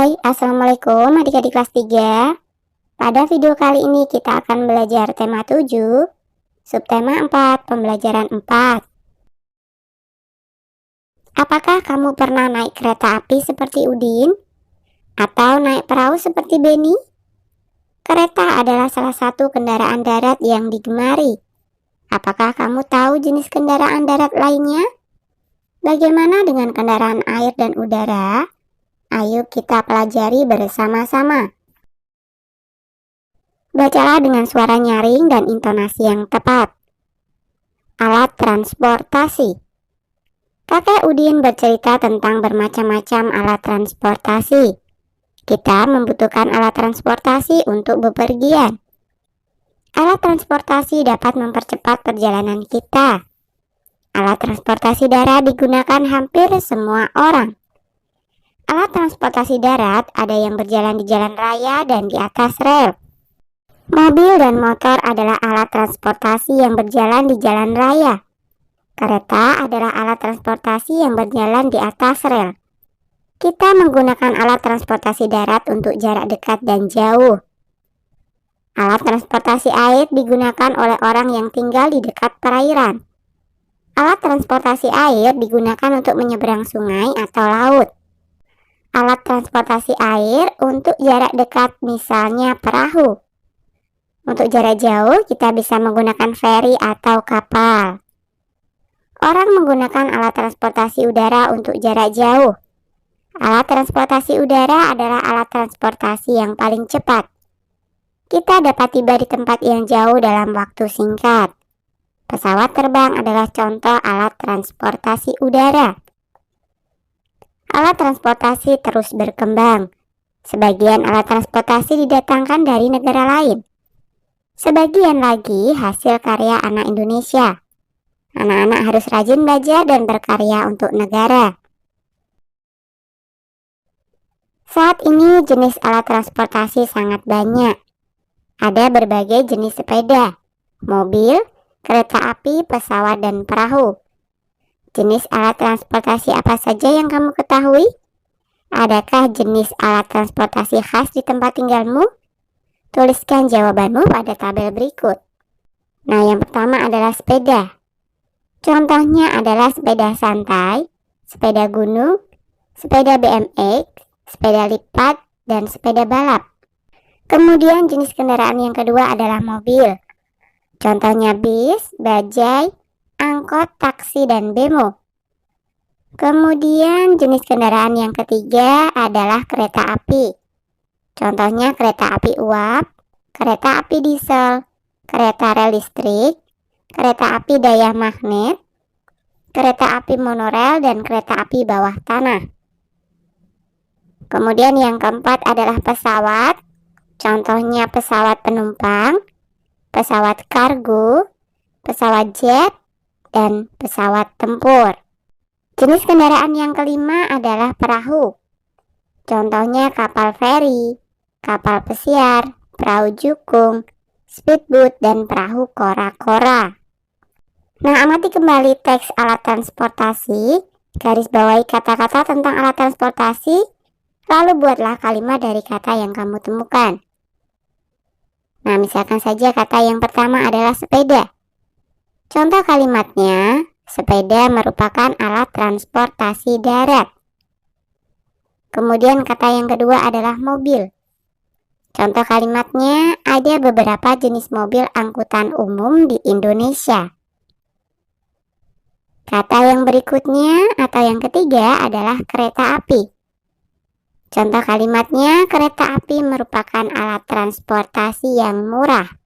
Hai, Assalamualaikum adik-adik kelas 3. Pada video kali ini kita akan belajar tema 7, subtema 4, pembelajaran 4. Apakah kamu pernah naik kereta api seperti Udin? Atau naik perahu seperti Beni? Kereta adalah salah satu kendaraan darat yang digemari. Apakah kamu tahu jenis kendaraan darat lainnya? Bagaimana dengan kendaraan air dan udara? Ayo kita pelajari bersama-sama. Bacalah dengan suara nyaring dan intonasi yang tepat. Alat transportasi. Kakek Udin bercerita tentang bermacam-macam alat transportasi. Kita membutuhkan alat transportasi untuk bepergian. Alat transportasi dapat mempercepat perjalanan kita. Alat transportasi darat digunakan hampir semua orang. Alat transportasi darat ada yang berjalan di jalan raya dan di atas rel. Mobil dan motor adalah alat transportasi yang berjalan di jalan raya. Kereta adalah alat transportasi yang berjalan di atas rel. Kita menggunakan alat transportasi darat untuk jarak dekat dan jauh. Alat transportasi air digunakan oleh orang yang tinggal di dekat perairan. Alat transportasi air digunakan untuk menyeberang sungai atau laut. Alat transportasi air untuk jarak dekat misalnya perahu. Untuk jarak jauh kita bisa menggunakan feri atau kapal. Orang menggunakan alat transportasi udara untuk jarak jauh. Alat transportasi udara adalah alat transportasi yang paling cepat. Kita dapat tiba di tempat yang jauh dalam waktu singkat. Pesawat terbang adalah contoh alat transportasi udara. Alat transportasi terus berkembang. Sebagian alat transportasi didatangkan dari negara lain. Sebagian lagi hasil karya anak Indonesia. Anak-anak harus rajin belajar dan berkarya untuk negara. Saat ini jenis alat transportasi sangat banyak. Ada berbagai jenis sepeda, mobil, kereta api, pesawat, dan perahu. Jenis alat transportasi apa saja yang kamu ketahui? Adakah jenis alat transportasi khas di tempat tinggalmu? Tuliskan jawabanmu pada tabel berikut. Nah, yang pertama adalah sepeda. Contohnya adalah sepeda santai, sepeda gunung, sepeda BMX, sepeda lipat, dan sepeda balap. Kemudian jenis kendaraan yang kedua adalah mobil. Contohnya bis, bajai, angkot, taksi, dan bemo. Kemudian jenis kendaraan yang ketiga adalah kereta api. Contohnya kereta api uap, kereta api diesel, kereta rel listrik, kereta api daya magnet, kereta api monorel, dan kereta api bawah tanah. Kemudian yang keempat adalah pesawat. Contohnya pesawat penumpang, pesawat kargo, pesawat jet, dan pesawat tempur. Jenis kendaraan yang kelima adalah perahu. Contohnya kapal feri, kapal pesiar, perahu jukung, speedboat, dan perahu kora-kora. Nah, amati kembali teks alat transportasi, garis bawahi kata-kata tentang alat transportasi, lalu buatlah kalimat dari kata yang kamu temukan. Nah, misalkan saja kata yang pertama adalah sepeda. Contoh kalimatnya, sepeda merupakan alat transportasi darat. Kemudian kata yang kedua adalah mobil. Contoh kalimatnya, ada beberapa jenis mobil angkutan umum di Indonesia. Kata yang berikutnya atau yang ketiga adalah kereta api. Contoh kalimatnya, kereta api merupakan alat transportasi yang murah.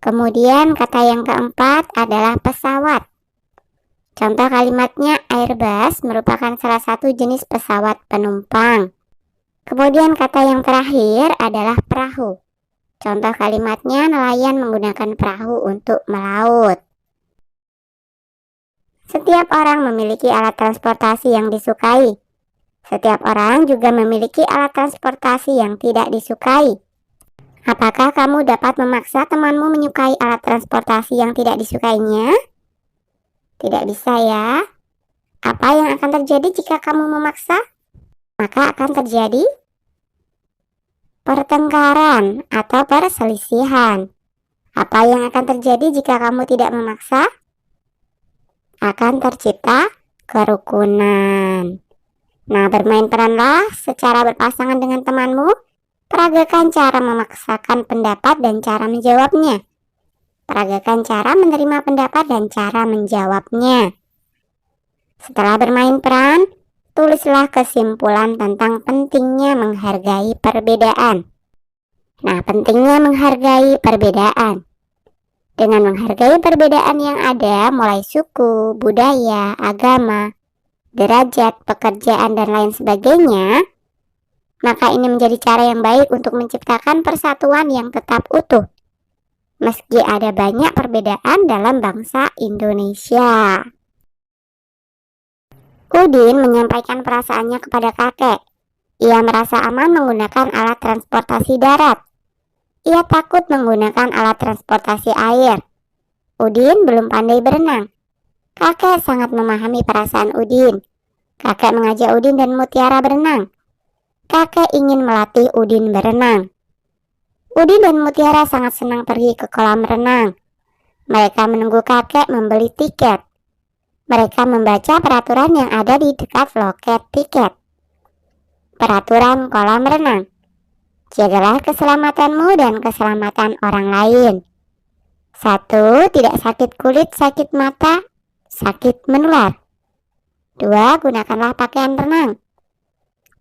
Kemudian kata yang keempat adalah pesawat. Contoh kalimatnya, Airbus merupakan salah satu jenis pesawat penumpang. Kemudian kata yang terakhir adalah perahu. Contoh kalimatnya, nelayan menggunakan perahu untuk melaut. Setiap orang memiliki alat transportasi yang disukai. Setiap orang juga memiliki alat transportasi yang tidak disukai. Apakah kamu dapat memaksa temanmu menyukai alat transportasi yang tidak disukainya? Tidak bisa ya. Apa yang akan terjadi jika kamu memaksa? maka akan terjadi pertengkaran atau perselisihan. Apa yang akan terjadi jika kamu tidak memaksa? Akan tercipta kerukunan. Nah, bermain peranlah secara berpasangan dengan temanmu. Peragakan cara memaksakan pendapat dan cara menjawabnya. Peragakan cara menerima pendapat dan cara menjawabnya. Setelah bermain peran, tulislah kesimpulan tentang pentingnya menghargai perbedaan. Nah, pentingnya menghargai perbedaan. Dengan menghargai perbedaan yang ada, mulai suku, budaya, agama, derajat, pekerjaan, dan lain sebagainya, maka ini menjadi cara yang baik untuk menciptakan persatuan yang tetap utuh, meski ada banyak perbedaan dalam bangsa Indonesia. Udin menyampaikan perasaannya kepada kakek. Ia merasa aman menggunakan alat transportasi darat. Ia takut menggunakan alat transportasi air. Udin belum pandai berenang. Kakek sangat memahami perasaan Udin. Kakek mengajak Udin dan Mutiara berenang. Kakek ingin melatih Udin berenang. Udin dan Mutiara sangat senang pergi ke kolam renang. Mereka menunggu kakek membeli tiket. Mereka membaca peraturan yang ada di dekat loket tiket. Peraturan kolam renang. Jagalah keselamatanmu dan keselamatan orang lain. 1. Tidak sakit kulit, sakit mata, sakit menular. 2. Gunakanlah pakaian renang.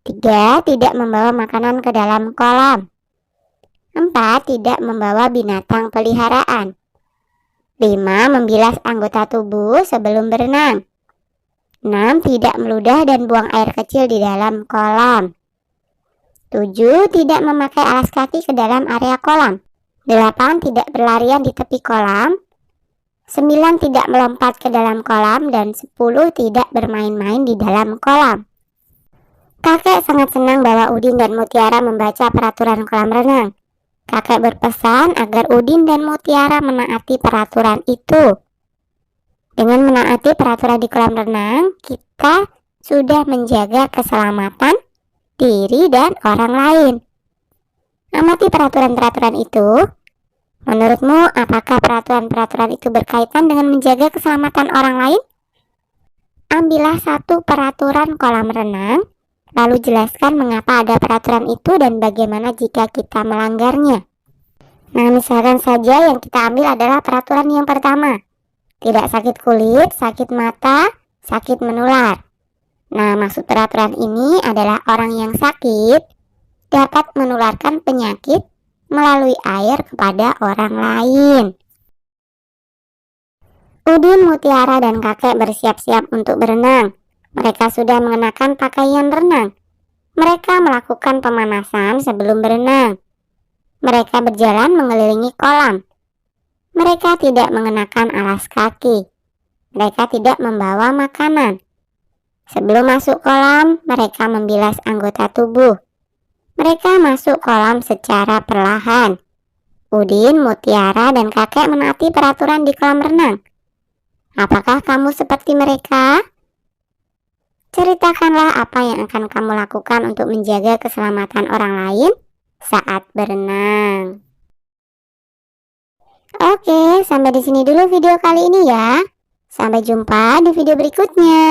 3. Tidak membawa makanan ke dalam kolam. 4. Tidak membawa binatang peliharaan. 5. Membilas anggota tubuh sebelum berenang. 6. Tidak meludah dan buang air kecil di dalam kolam. 7. Tidak memakai alas kaki ke dalam area kolam. 8. Tidak berlarian di tepi kolam. 9. Tidak melompat ke dalam kolam. Dan 10. Tidak bermain-main di dalam kolam. Kakek sangat senang bahwa Udin dan Mutiara membaca peraturan kolam renang. Kakek berpesan agar Udin dan Mutiara menaati peraturan itu. Dengan menaati peraturan di kolam renang, kita sudah menjaga keselamatan diri dan orang lain. Amati peraturan-peraturan itu. Menurutmu, apakah peraturan-peraturan itu berkaitan dengan menjaga keselamatan orang lain? Ambillah satu peraturan kolam renang, lalu jelaskan mengapa ada peraturan itu dan bagaimana jika kita melanggarnya. Nah, misalkan saja yang kita ambil adalah peraturan yang pertama. Tidak sakit kulit, sakit mata, sakit menular. Nah, maksud peraturan ini adalah orang yang sakit dapat menularkan penyakit melalui air kepada orang lain. Udin, Mutiara, dan kakek bersiap-siap untuk berenang. Mereka sudah mengenakan pakaian renang. Mereka melakukan pemanasan sebelum berenang. Mereka berjalan mengelilingi kolam. Mereka tidak mengenakan alas kaki. Mereka tidak membawa makanan. Sebelum masuk kolam, mereka membilas anggota tubuh. Mereka masuk kolam secara perlahan. Udin, Mutiara, dan kakek menaati peraturan di kolam renang. Apakah kamu seperti mereka? Ceritakanlah apa yang akan kamu lakukan untuk menjaga keselamatan orang lain saat berenang. Oke, sampai di sini dulu video kali ini ya. Sampai jumpa di video berikutnya.